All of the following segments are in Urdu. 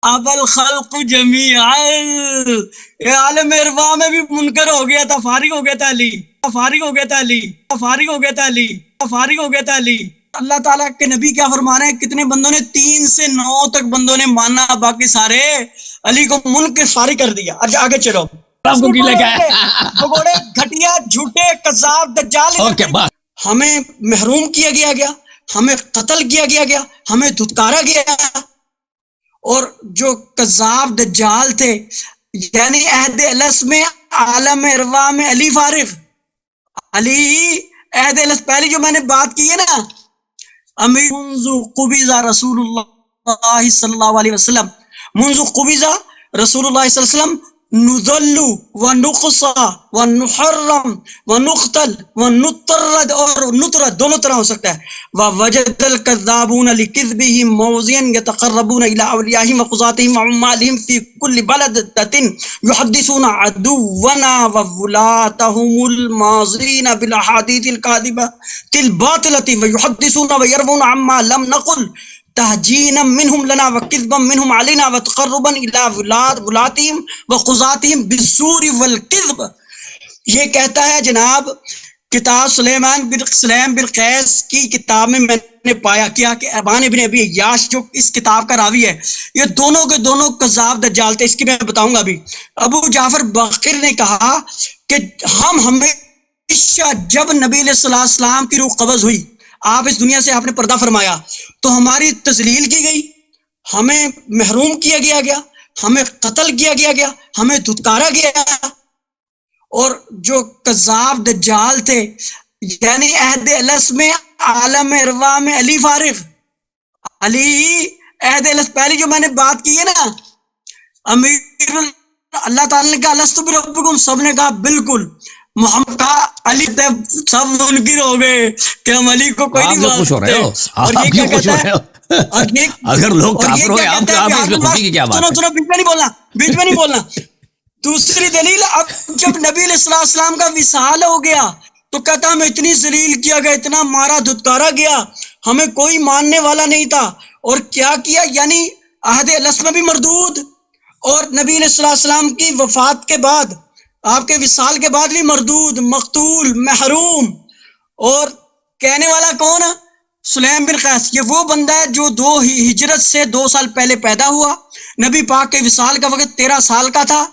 اب الخلق جمیعا، یہ عالم ارواح میں بھی منکر ہو گیا تھا، فارغ ہو گیا تھا علی، فارغ ہو گیا تھا علی، فارغ ہو گیا تھا علی، فارغ ہو گیا تھا علی۔ اللہ تعالیٰ کے نبی کیا فرما رہے ہیں، کتنے بندوں نے 3 سے 9 تک بندوں نے مانا، باقی سارے علی کو منکر فارغ کر دیا۔ آگے چلو، آپ کو کی لگا ہے بگوڑے گھٹیا جھوٹے کذاب دجال، ہمیں محروم کیا گیا، ہمیں قتل کیا گیا، ہمیں دھتکارا گیا، اور جو کذاب دجال تھے، یعنی عہد الس میں عالم ارواح میں علی فارغ، علی عہد الس پہلی جو میں نے بات کی ہے نا، امیر منذ قبض رسول اللہ صلی اللہ علیہ وسلم، منذ قبض رسول اللہ صلی اللہ علیہ وسلم نذل ونقصى ونحرم ونقتل ونطرد، اور نطرد دونوں طرح ہو سکتا ہے، ووجد الكذابون لكذبهم موضعا يتقربون الى اوليائهم وقضاتهم وعمالهم في كل بلدة يحدثون عدونا وولاتهم الماضين بالاحاديث الكاذبة الباطلة ويحدثون ويروون عما لم نقل تہجینا منہم لنا وکذبا منہم علینا وتقربا الی ولاتہم وقضاتہم بالزور والکذب۔ یہ کہتا ہے جناب کتاب سلیمان بن سلیم بالقیس کی کتاب میں نے پایا کیا کہ ابان ابن ابی عیاش جو اس کتاب کا راوی ہے، یہ دونوں کے دونوں کذاب دجال تھے، اس کی میں بتاؤں گا ابھی۔ ابو جعفر باقر نے کہا کہ ہم ہمیشہ جب نبی علیہ السلام کی روح قبض ہوئی، آپ اس دنیا سے آپ نے پردہ فرمایا، تو ہماری تذلیل کی گئی، ہمیں محروم کیا گیا، ہمیں قتل کیا گیا، ہمیں دھتکارا گیا، اور جو کذاب دجال تھے، یعنی عہد الس میں عالم ارواح میں علی فارغ، علی عہد الس پہلی جو میں نے بات کی ہے نا، امیر اللہ تعالیٰ نے کہا لست بربکم، سب نے کہا بالکل، محمد کہا علی، سب منکر ہو گئے کہ ہم علی کو کوئی نہیں مانتے، اور یہ کیا کہتا ہے، اگر لوگ کافر ہوئے آپ اس میں خوشی کی کیا بات ہے؟ سنو بیچ میں نہیں بولنا۔ دوسری دلیل، اب جب نبی علیہ السلام کا وصال ہو گیا تو کہتا ہمیں اتنی ذلیل کیا گیا، اتنا مارا دھتکارا گیا، ہمیں کوئی ماننے والا نہیں تھا، اور کیا کیا، یعنی عہد الس میں بھی مردود، اور نبی علیہ السلام کی وفات کے بعد، آپ کے وصال کے بعد بھی مردود، مقتول، محروم، اور کہنے والا کون؟ سلیم بن قیس۔ یہ وہ بندہ ہے جو ہجرت سے 2 سال پہلے پیدا ہوا، نبی پاک کے وصال کا وقت 13 سال کا تھا،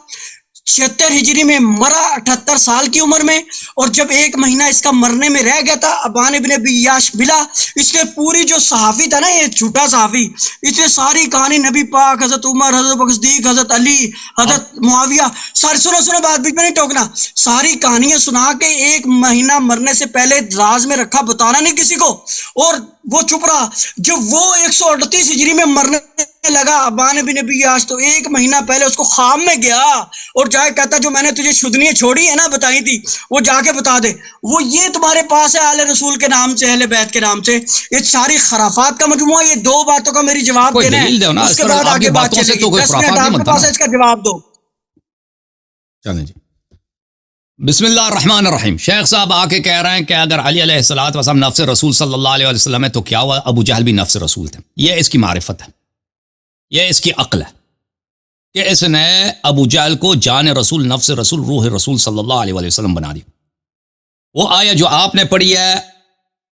76 ہجری میں مرا 78 سال کی عمر میں، اور جب 1 مہینہ اس کا مرنے میں رہ گیا تھا، ابان ابن ابی عیاش ملا، اس نے پوری جو صحافی تھا نا، یہ جھوٹا صحافی، اس نے ساری کہانی نبی پاک، حضرت عمر، حضرت بکر صدیق، حضرت علی، حضرت معاویہ، ساری سنو بات بیچ میں نہیں ٹوکنا، ساری کہانیاں سنا کے 1 مہینہ مرنے سے پہلے راز میں رکھا، بتانا نہیں کسی کو، اور وہ چپ رہا۔ جب وہ 138 ہجری میں مرنے لگا ابان بن ابی عیاش، تو 1 مہینہ پہلے اس کو خواب میں گیا اور جا کے کہتا جو میں نے تجھے شدنیاں چھوڑی ہے نا، بتائی تھی، وہ جا کے بتا دے، وہ یہ تمہارے پاس ہے اہل رسول کے نام سے، اہل بیت کے نام سے، یہ ساری خرافات کا مجموعہ۔ یہ 2 باتوں کا میری جواب دینا ہے، اس کے بعد آگے بات چلے گی۔ 10 منٹ آپ کے پاس ہے، اس کا جواب دو۔ چلیں جی، بسم اللہ الرحمن الرحیم۔ شیخ صاحب آ کے کہہ رہے ہیں کہ اگر علی علیہ السلام نفس رسول صلی اللہ علیہ وسلم ہے تو کیا ہوا ابو جہل بھی نفس رسول تھے؟ یہ اس کی معرفت ہے، یہ اس کی عقل ہے کہ اس نے ابو جہل کو جان رسول، نفس رسول، روح رسول صلی اللہ علیہ وسلم بنا دیا۔ وہ آیت جو آپ نے پڑھی ہے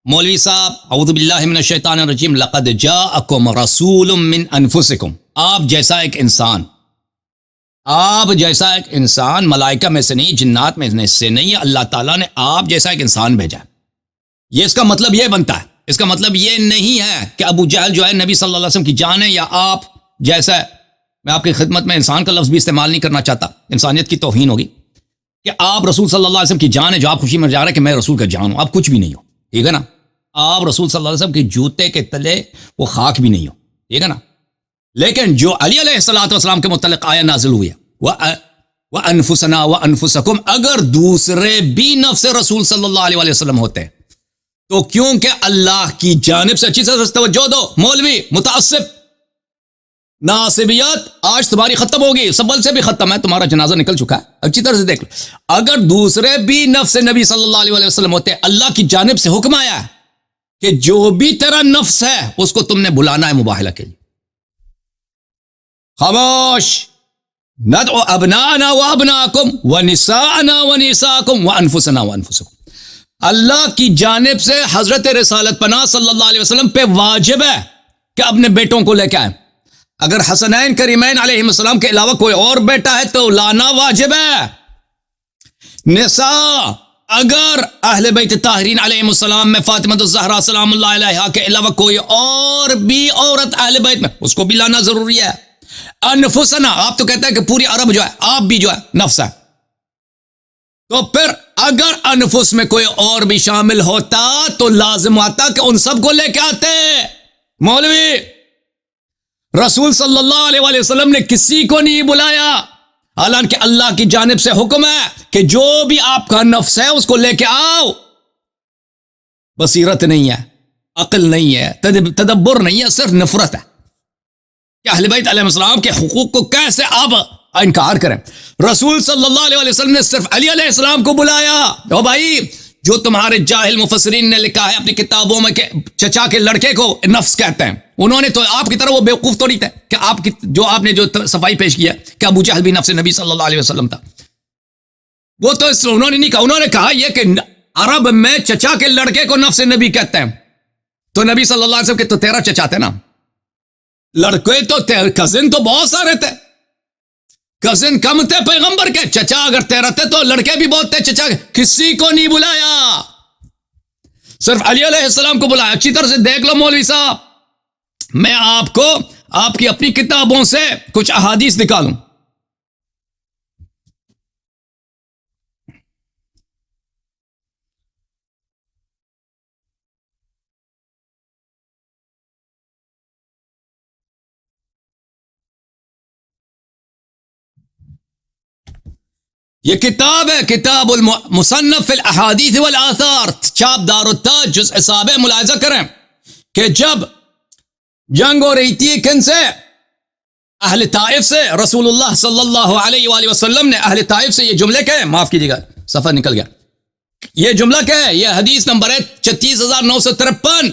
مولوی صاحب، اعوذ باللہ من الشیطان الرجیم، لقد جاءکم رسول من انفسکم، آپ جیسا ایک انسان ملائکہ میں سے نہیں، جنات میں سے نہیں، اللہ تعالیٰ نے آپ جیسا ایک انسان بھیجا۔ یہ اس کا مطلب یہ بنتا ہے، اس کا مطلب یہ نہیں ہے کہ ابو جہل جو ہے نبی صلی اللہ علیہ وسلم کی جان ہے یا آپ جیسا ہے۔ میں آپ کی خدمت میں انسان کا لفظ بھی استعمال نہیں کرنا چاہتا، انسانیت کی توہین ہوگی کہ آپ رسول صلی اللہ علیہ وسلم کی جان ہے، جو آپ خوشی میں جا رہے ہیں کہ میں رسول کا جان ہوں، آپ کچھ بھی نہیں ہو، ٹھیک ہے نا؟ آپ رسول صلی اللہ علیہ وسلم کے جوتے کے تلے وہ خاک بھی نہیں ہو، ٹھیک ہے نا؟ لیکن جو علی علیہ السلام کے متعلق آیت نازل ہوئی ہے، وَأَنفُسَنَا وَأَنفُسَكُمْ، اگر دوسرے بھی نفس رسول صلی اللہ علیہ وسلم ہوتے تو کیونکہ اللہ کی جانب سے، اچھی سے توجہ دو مولوی متعصب، ناصبیت آج تمہاری ختم ہوگی، سبل سے بھی ختم ہے، تمہارا جنازہ نکل چکا ہے، اچھی طرح سے دیکھ لو۔ اگر دوسرے بھی نفس نبی صلی اللہ علیہ وسلم ہوتے، اللہ کی جانب سے حکم آیا ہے کہ جو بھی تیرا نفس ہے اس کو تم نے بلانا ہے مباہلہ کے لیے، خاموش. ندعو ابناءنا وابناءکم ونساءنا ونساءکم وانفسنا وانفسکم. اللہ کی جانب سے حضرت رسالت پناہ صلی اللہ علیہ وسلم پہ واجب ہے کہ اپنے بیٹوں کو لے کے آئیں. اگر حسنین کریمین علیہ السلام کے علاوہ کوئی اور بیٹا ہے تو لانا واجب ہے. نساء اگر اہل بیت طاہرین علیہ السلام میں فاطمہ الزہرا سلام اللہ علیہا کے علاوہ کوئی اور بھی عورت اہل بیت میں، اس کو بھی لانا ضروری ہے. انفسنا، آپ تو کہتے ہیں کہ پوری عرب جو ہے، آپ بھی جو ہے نفس ہے، تو پھر اگر انفس میں کوئی اور بھی شامل ہوتا تو لازم آتا کہ ان سب کو لے کے آتے. مولوی، رسول صلی اللہ علیہ وآلہ وسلم نے کسی کو نہیں بلایا، حالانکہ اللہ کی جانب سے حکم ہے کہ جو بھی آپ کا نفس ہے اس کو لے کے آؤ. بصیرت نہیں ہے، عقل نہیں ہے، تدبر نہیں ہے، صرف نفرت ہے کہ اہل بیت علیہ السلام کے حقوق کو کیسے آپ انکار کریں. رسول صلی اللہ علیہ وسلم نے صرف علی علیہ السلام کو بلایا. او بھائی، جو تمہارے جاہل مفسرین نے لکھا ہے اپنی کتابوں میں کہ چچا کے لڑکے کو نفس کہتے ہیں، انہوں نے تو آپ کی طرح وہ بیوقوف تو نہیں تھے کہ آپ نے جو صفائی پیش کیا کہ ابو جہل بھی نفس نبی صلی اللہ علیہ وسلم تھا. وہ تو انہوں نے نہیں کہا، انہوں نے کہا یہ کہ عرب میں چچا کے لڑکے کو نفس نبی کہتے ہیں. تو نبی صلی اللہ علیہ وسلم کے تو 13 چچا تھے نا، لڑکے تو کزن تو بہت سارے تھے، کزن کم تھے پیغمبر کے. چچا اگر 13 تھے تو لڑکے بھی بہت تھے. چچا کسی کو نہیں بلایا، صرف علی علیہ السلام کو بلایا. اچھی طرح سے دیکھ لو مولوی صاحب، میں آپ کو آپ کی اپنی کتابوں سے کچھ احادیث نکالوں. یہ کتاب ہے کتاب المصنف فی الاحادیث والآثار، چاپ دار التاج، جزء 7. ملاحظہ کریں کہ جب جنگ ہو رہی تھی کن سے؟ اہل طائف سے. رسول اللہ صلی اللہ علیہ وآلہ وسلم نے اہل طائف سے یہ جملے کہے، معاف کیجیے گا صفحہ نکل گیا، یہ جملہ کیا ہے؟ یہ حدیث نمبر ہے 36953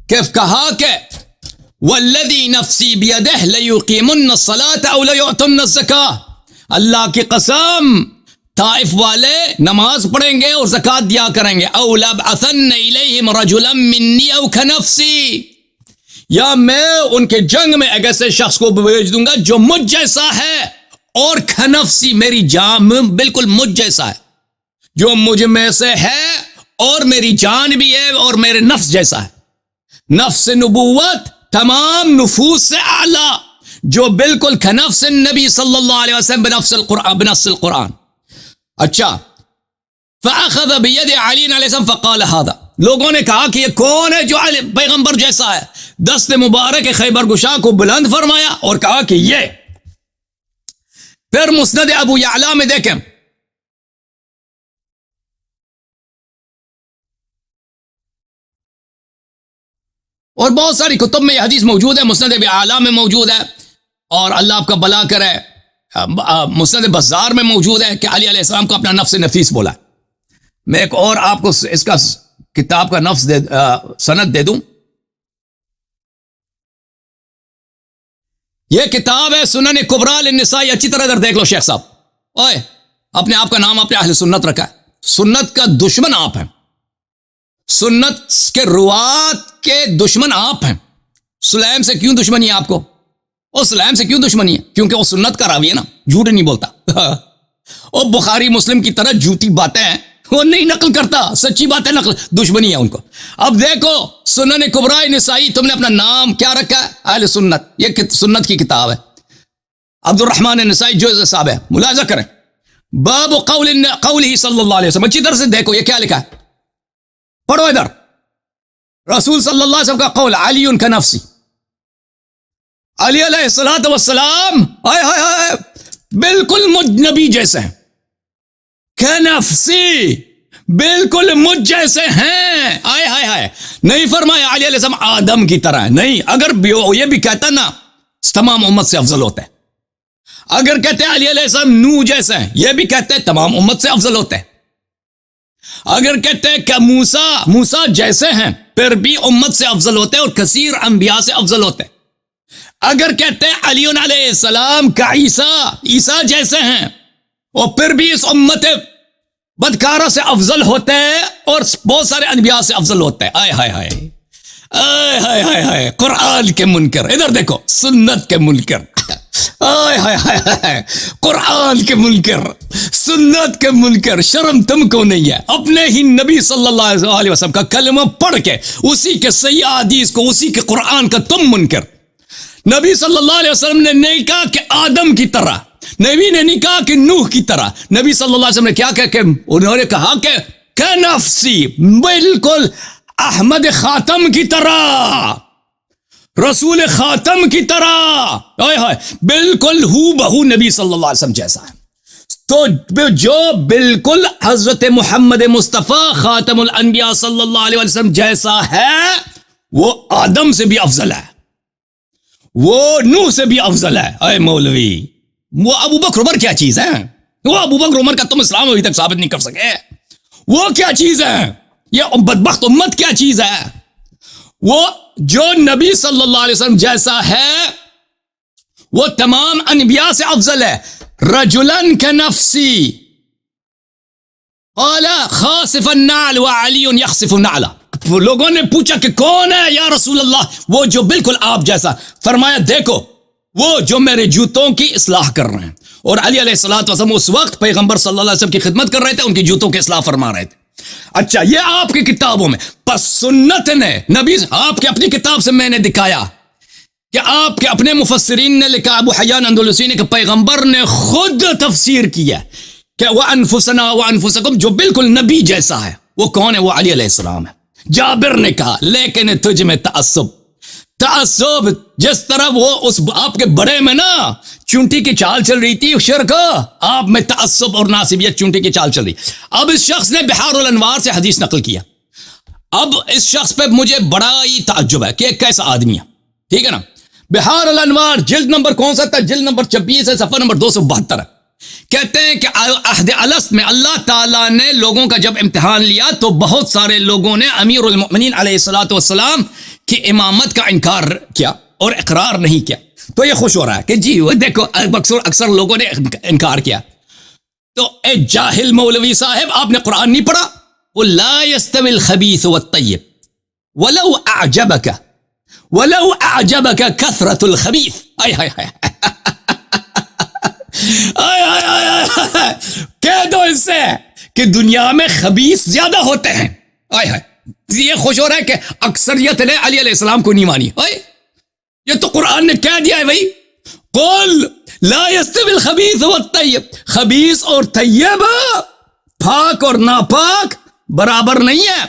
کہ کہا کہ والذی نفسی بیدہ لیقیمن الصلاة او لیعطن الزکاة، اللہ کی قسم طائف والے نماز پڑھیں گے اور زکوٰۃ دیا کریں گے. او لابعثن الیہم رجلا منی او کنفسی، یا میں ان کے جنگ میں ایک ایسے شخص کو بھیج دوں گا جو مجھ جیسا ہے، اور کنفسی میری جان بالکل مجھ جیسا ہے، جو مجھ میں سے ہے اور میری جان بھی ہے اور میرے نفس جیسا ہے. نفس نبوت تمام نفوس سے اعلیٰ، جو بالکل کنفس نبی صلی اللہ علیہ وسلم بنفس القرآن. اچھا، فاخذ بید علی علیہ السلام فقال هذا، لوگوں نے کہا کہ یہ کون ہے جو پیغمبر جیسا ہے؟ دست مبارک خیبر گشا کو بلند فرمایا اور کہا کہ یہ. پھر مسند ابو یعلا میں دیکھیں، اور بہت ساری کتب میں یہ حدیث موجود ہے، مسند ابی اعلیٰ میں موجود ہے، اور اللہ آپ کا بلا کرے مسند بزار میں موجود ہے کہ علی علیہ السلام کو اپنا نفس نفیس بولا. میں ایک اور آپ کو اس کا کتاب کا سند دے دوں. یہ کتاب ہے سنن کبریٰ للنسائی. اچھی طرح ادھر دیکھ لو شیخ صاحب، اوئے اپنے آپ کا نام اپنے اہل سنت رکھا ہے، سنت کا دشمن آپ ہیں، سنت کے روات کے دشمن آپ ہیں. سلیم سے کیوں دشمنی ہے آپ کو؟ اور سلیم سے کیوں دشمنی ہے؟ کیونکہ وہ سنت کا راوی ہے نا، جھوٹ نہیں بولتا. اور بخاری مسلم کی طرح جھوٹی باتیں ہیں وہ نہیں نقل کرتا، سچی باتیں نقل، دشمنی ہے ان کو. اب دیکھو سنن کبریٰ نسائی، تم نے اپنا نام کیا رکھا ہے؟ اہل سنت. یہ سنت کی کتاب ہے، عبد الرحمن نسائی جزء 7 ہے. ملاحظہ کریں، باب قولہ صلی اللہ علیہ وسلم. اچھی طرح سے دیکھو یہ کیا لکھا ہے، پڑھو ادھر. رسول صلی اللہ علیہ وسلم کا قول، علی کنفسی، علی علیہ الصلوۃ والسلام آئے ہائے ہائے بالکل مجھ نبی جیسے ہیں، کنفسی بالکل مجھ جیسے ہیں. آئے ہائے ہائے، نہیں فرمایا علی علیہ السلام آدم کی طرح ہے، نہیں. اگر یہ بھی کہتا نا تمام امت سے افضل ہوتا ہے. اگر کہتے ہیں علی علیہ السلام نوح جیسے ہیں، یہ بھی کہتے ہیں تمام امت سے افضل ہوتا ہے. اگر کہتے ہیں کہ موسیٰ جیسے ہیں، پھر بھی امت سے افضل ہوتے ہیں اور کثیر انبیاء سے افضل ہوتے ہیں. اگر کہتے ہیں علی علیہ السلام کا عیسیٰ جیسے ہیں اور پھر بھی اس امت بدکارہ سے افضل ہوتے ہیں اور بہت سارے انبیاء سے افضل ہوتے ہیں. آئے ہائے ہائے آئے ہائے ہائے ہائے قرآن کے منکر, ادھر دیکھو سنت کے منکر, آئے ہائے ہائے ہائے قرآن کے منکر, سنت کے منکر. شرم تم کو نہیں ہے اپنے ہی نبی صلی اللہ علیہ وسلم کا کلمہ پڑھ کے اسی کے صحیح حدیث کو, اسی کے قرآن کا تم منکر. نبی صلی اللہ علیہ وسلم نے نہیں کہا کہ آدم کی طرح, نبی نے نہیں کہا کہ نوح کی طرح. نبی صلی اللہ علیہ وسلم نے کیا کہ انہوں نے کہا کہ نفسی, بالکل احمد خاتم کی طرح, رسول خاتم کی طرح, بالکل ہو بہو نبی صلی اللہ علیہ وسلم جیسا ہے. تو جو بالکل حضرت محمد مصطفیٰ خاتم الانبیاء صلی اللہ علیہ وسلم جیسا ہے وہ آدم سے بھی افضل ہے, وہ نوح سے بھی افضل ہے. اے مولوی, وہ ابو بکر عمر کیا چیز ہے؟ وہ ابو بکر عمر کا تم اسلام ابھی تک ثابت نہیں کر سکے. وہ کیا چیز ہے؟ یہ بدبخت امت کیا چیز ہے؟ وہ جو نبی صلی اللہ علیہ وسلم جیسا ہے وہ تمام انبیاء سے افضل ہے. رجلن کنفسی قال خاسف النعل وعلی یخسف النعل. لوگوں نے پوچھا کہ کون ہے یا رسول اللہ؟ وہ جو بالکل آپ جیسا. فرمایا دیکھو وہ جو میرے جوتوں کی اصلاح کر رہے ہیں. اور علی علیہ الصلوۃ والسلام اس وقت پیغمبر صلی اللہ علیہ وسلم کی خدمت کر رہے تھے, ان کی جوتوں کی اصلاح فرما رہے تھے. اچھا, یہ آپ کی کتابوں میں, پس سنت نے نبی آپ کی اپنی کتاب سے میں نے دکھایا کہ آپ کے اپنے مفسرین نے لکھا, ابو حیان اندلسی نے, کہ پیغمبر نے خود تفسیر کیا کہ وَأَنفُسَنَا وَأَنفُسَكُمْ, جو بالکل نبی جیسا ہے وہ کون ہے؟ وہ علی علیہ السلام ہے. جابر نے کہا لیکن تجھ میں تعصب, جس طرح وہ اس آپ کے بڑے میں نا چونٹی کی چال چل رہی تھی شرک, آپ میں تعصب اور ناسبیت چونٹی کی چال چل رہی. اب اس شخص نے بحار الانوار سے حدیث نقل کیا. اب اس شخص پہ مجھے بڑا ہی تعجب ہے کہ ایک کیسا آدمی ہے, ٹھیک ہے نا. بحار الانوار جلد نمبر کون سا تھا؟ جلد نمبر 26 ہے, صفحہ نمبر 272 ہے. کہتے ہیں کہ عہد الست میں اللہ تعالیٰ نے لوگوں کا جب امتحان لیا تو بہت سارے لوگوں نے امیر المؤمنین علیہ الصلوۃ والسلام کی امامت کا انکار کیا اور اقرار نہیں کیا. تو یہ خوش ہو رہا ہے کہ جی وہ دیکھو اکثر لوگوں نے انکار کیا. تو اے جاہل مولوی صاحب, آپ نے قرآن نہیں پڑھا؟ قل لا يستوي الخبيث والطيب ولو اعجبك كثرة الخبيث. کہہ دو اس سے کہ دنیا میں خبیث زیادہ ہوتے ہیں. یہ خوش ہو رہا ہے کہ اکثریت نے علی علیہ السلام کو نہیں مانی. یہ تو قرآن نے کہہ دیا ہے بھائی, قل لا يستوي الخبيث والطيب, خبیث اور طیب, پاک اور ناپاک برابر نہیں ہے.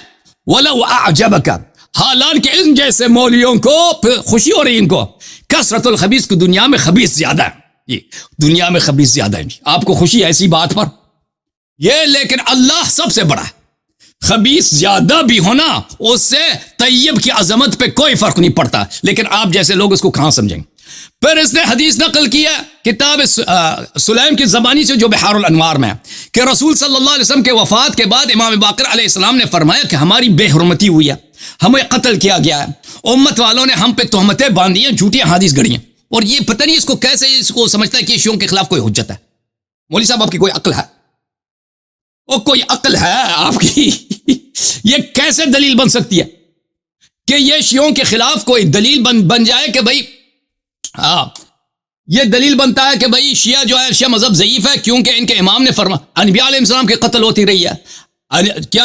ولو اعجبک, حالانکہ ان جیسے مولویوں کو خوشی ہو رہی ان کو, کثرت الخبیث کو دنیا میں خبیث زیادہ ہے, یہ دنیا میں خبیث زیادہ ہے. آپ کو خوشی ہے ایسی بات پر یہ, لیکن اللہ سب سے بڑا ہے. خبیث زیادہ بھی ہونا اس سے طیب کی عظمت پہ کوئی فرق نہیں پڑتا, لیکن آپ جیسے لوگ اس کو کہاں سمجھیں گے. پھر اس نے حدیث نقل کیا کتاب سلیم کی زبانی سے جو بحار الانوار میں ہے کہ رسول صلی اللہ علیہ وسلم کے وفات کے بعد امام باقر علیہ السلام نے فرمایا کہ ہماری بے حرمتی ہوئی ہے, ہمیں قتل کیا گیا ہے, امت والوں نے ہم پہ تہمتیں باندھی ہیں, جھوٹی حدیث گڑھی ہیں. اور یہ پتہ نہیں اس کو کیسے اس کو سمجھتا ہے کہ شیعوں کے خلاف کوئی حجت ہے. مولوی صاحب آپ کی کوئی عقل ہے؟ او کوئی عقل ہے آپ کی؟ یہ کیسے دلیل بن سکتی ہے کہ یہ شیعوں کے خلاف کوئی دلیل بن جائے کہ بھائی یہ دلیل بنتا ہے کہ بھائی شیعہ جو ہے شیعہ مذہب ضعیف ہے کیونکہ ان کے امام نے فرمایا انبیاء علیہ السلام کی قتل ہوتی رہی ہے. کیا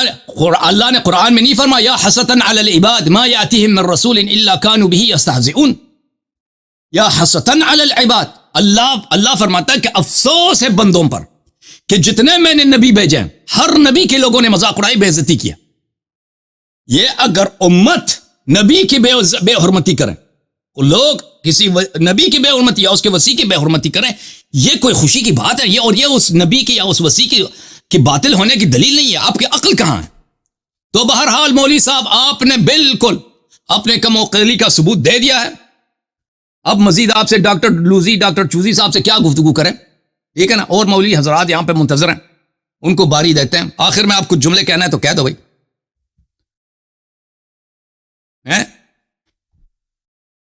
اللہ نے قرآن میں نہیں فرمایا یا حسرتاً علی العباد ما یاتیہم من رسول الا کانوا بہ یستہزئون؟ یا حسرتاً علی العباد, اللہ فرماتا ہے کہ افسوس ہے بندوں پر کہ جتنے میں نے نبی بھیجے ہیں ہر نبی کے لوگوں نے مذاق اڑائی, بے عزتی کیا. یہ اگر امت نبی کی بے حرمتی کریں, لوگ کسی نبی کی بے حرمتی یا اس کے وصی کی بے حرمتی کریں, یہ کوئی خوشی کی بات ہے؟ یہ اور یہ اس نبی کی یا اس وصی کی باطل ہونے کی دلیل نہیں ہے. آپ کی عقل کہاں ہے؟ تو بہرحال مولوی صاحب آپ نے بالکل اپنے کم عقلی کا ثبوت دے دیا ہے. اب مزید آپ سے ڈاکٹر لوزی ڈاکٹر چوزی صاحب سے کیا گفتگو کریں, ٹھیک ہے نا. اور مولوی حضرات یہاں پہ منتظر ہیں, ان کو باری دیتے ہیں. آخر میں آپ کچھ جملے کہنا ہے تو کہہ دو بھائی.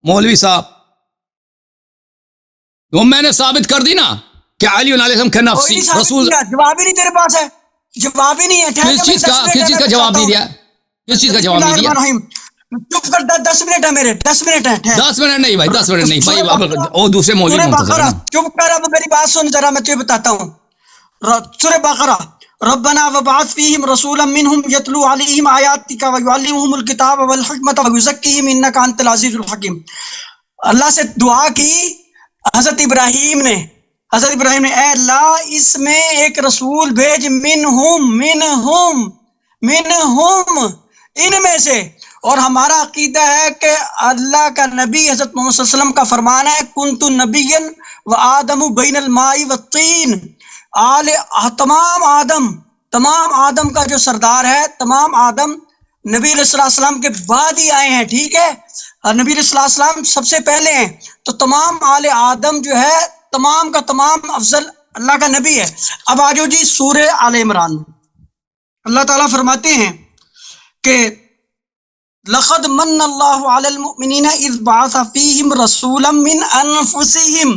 مولوی صاحب تو میں نے ثابت کر دی نا کہ علی علیہ السلام کا نفسی رسول. جواب ہی نہیں تیرے پاس ہے, جواب ہی نہیں ہے. کس چیز کا جواب نہیں دیا, کس چیز کا جواب نہیں دیا؟ چپ کر, 10 منٹ ہے میرے, 10 منٹ ہے. 10 منٹ نہیں بھائی, 10 منٹ نہیں بھائی, وہ دوسرے مولوی منتظر ہیں. چپ کر, اب میری بات سن ذرا, میں تجھے بتاتا ہوں. سورہ بقرہ, ربنا وبعث فیہم رسولا منہم یتلو علیہم آیاتک ویعلمہم الکتاب والحکمۃ ویزکیہم انک انت العزیز الحکیم. اللہ سے دعا کی حضرت ابراہیم نے, اے اللہ اس میں ایک رسول بھیج, منہم ان میں سے. اور ہمارا عقیدہ ہے کہ اللہ کا نبی حضرت محمد صلی اللہ علیہ وسلم کا فرمان ہے, کنت نبیا و آدم بین الماء والطین. تمام آدم کا جو سردار ہے, تمام آدم نبی علیہ السلام کے بعد ہی آئے ہیں, ٹھیک ہے, اور نبی علیہ السلام سب سے پہلے ہیں. تو تمام آل آدم جو ہے تمام کا تمام افضل اللہ کا نبی ہے. اب آجو جی سورہ آل عمران. اللہ تعالیٰ فرماتے ہیں کہ لقد من اللہ علی المؤمنین اذ بعث فیہم رسولا من انفسہم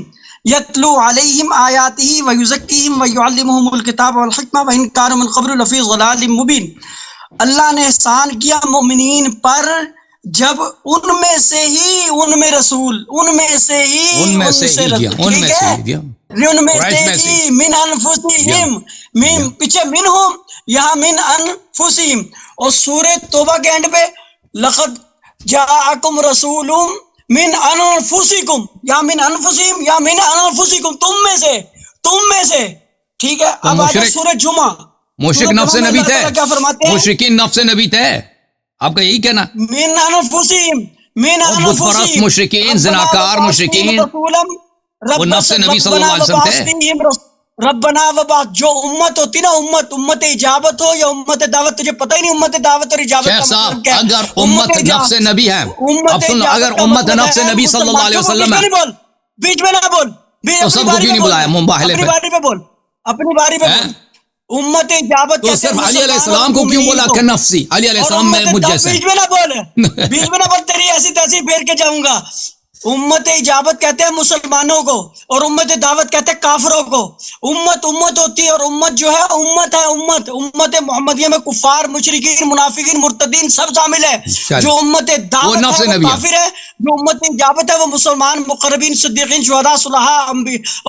یتلو علیہم آیاتہ ویزکیہم ویعلمہم الکتاب والحکمہ وان کانوا من قبل لفی ضلال مبین. اللہ نے احسان کیا مومنین پر جب ان میں سے رسول من انفسہم, پیچھے منہم, یہاں من انفسہم. اور سورہ توبہ کے اینڈ پہ لقد جاءکم رسول من انفسکم, یا من انفسہم یا من انفسکم, تم میں سے, ٹھیک ہے. اب آجائے سورہ جمعہ. مشرک نفس نبی تھے, مشرکین نفس نبی تھے, آپ کا یہی کہنا؟ من انفسہم, بت پرست مشرکین, زناکار مشرکین, وہ نفس نبی صلی اللہ علیہ وسلم تھے. ربنا وبعث, جو امت ہوتی نا, امت اجابت ہو یا امت دعوت, تجھے پتہ ہی نہیں امت دعوت اور اجابت شیخ صاحب, اگر امت نفس نبی ہے, اب سن لو, اگر امت نفس نبی صلی اللہ علیہ وسلم ہے, بیچ میں نہ بول, تو سب کو کیوں نہیں بلایا مباہلے اپنی پہ؟ باری پہ بول, اپنی باری پہ بول. امت اجابت تو صرف علی علیہ السلام کو کیوں بولا کہ نفسی؟ علی علیہ السلام میں مجھ جیسے. بیچ میں نہ بول, بیچ میں نہ بول, تیری ایسی تیسی پھیر کے جاؤں گا. امت اجابت کہتے ہیں مسلمانوں کو, اور امت دعوت کہتے ہیں کافروں کو. امت ہوتی ہے, اور امت جو ہے امت محمدیہ میں کفار, مشرکین, منافقین, مرتدین سب شامل ہے. جو امت دعوت ہے وہ کافر ہے, جو امت اجابت ہے وہ مسلمان, مقربین, صدیقین, شہداء, صلحاء,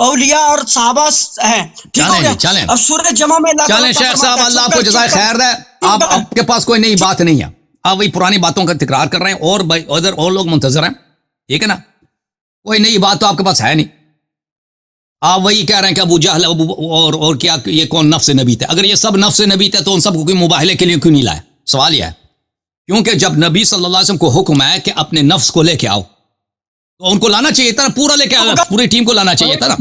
اولیاء اور صحابہ ہیں. چلیں اب سورہ جمعہ میں چلیں شیخ صاحب, اللہ آپ کو جزائے خیر دے. آپ کے پاس کوئی نئی بات نہیں ہے, آپ وہی پرانی باتوں کا تکرار کر رہے ہیں, اور ادھر اور لوگ منتظر ہیں, ٹھیک ہے نا. کوئی نئی بات تو آپ کے پاس ہے نہیں, آپ وہی کہہ رہے ہیں کہ ابو جہل اور کیا یہ کون نفس نبی تھے. اگر یہ سب نفس نبی تھے تو ان سب کو مباہلے کے لیے کیوں نہیں لائے؟ سوال یہ ہے, کیونکہ جب نبی صلی اللہ علیہ وسلم کو حکم ہے کہ اپنے نفس کو لے کے آؤ, تو ان کو لانا چاہیے تھا, پورا لے کے آؤ, پوری ٹیم کو لانا چاہیے تھا نا.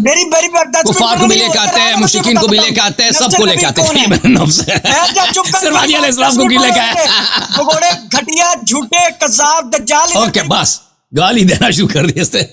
کفار کو بھی لے کے آتے ہیں, مشرکین کو بھی لے کے آتے ہیں, سب کو لے کے آتے ہیں. نفس صرف علی علیہ السلام کو کیوں لے کے آئے؟ گھٹیا, جھوٹے, کذاب, دجال. اوکے بس, گالی دینا شروع کر دی اس سے.